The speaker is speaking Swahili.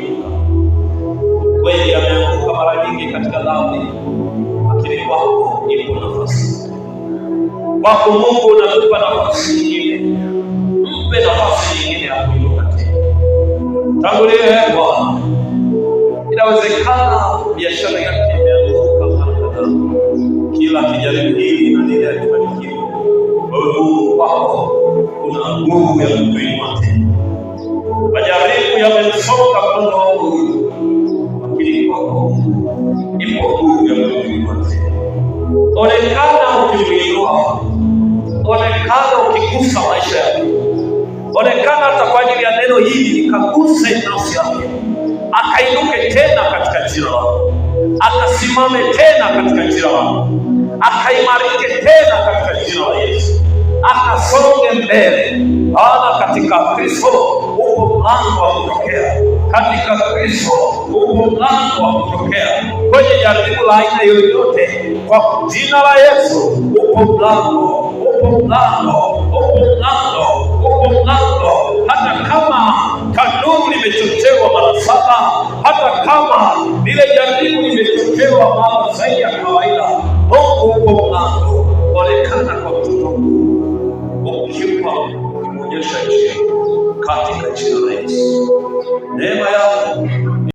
kuinuka. Kweli ameanguka mara nyingi katika dhambi, lakini kwako ipo nafasi. Kwako Mungu unakupa nafasi nyingine. Mpe nafasi nyingine ya kuinuka tena. Tangulia Bwana. Inawezekana biashara yake imeanguka mara kadhaa, kila kijaribu hili na lile alifanikiwa. Mungu wako kuna nguvu ya kuinua tena. Majaribu yamemsonga mkono wangu, lakini kwako ipo nguvu ya kuinua tena. Onekana ukimuinua, onekana ukigusa maisha yake, onekana hata kwa ajili ya neno hili likaguse nafsi yake, akainuke tena katika jina lako, akasimame tena katika jina lako, akaimarike tena katika jina la Yesu, akasonge mbele. Maana katika Kristo uko mlango wa kutokea, katika Kristo uko mlango wa kutokea kwenye jaribu la aina yoyote. Kwa jina la Yesu uko mlango, uko mlango, uko mlango, uko mlango. Hata kama kanuni limechochewa mara 7, hata kama lile jaribu limechochewa mara zaidi ya kawaida,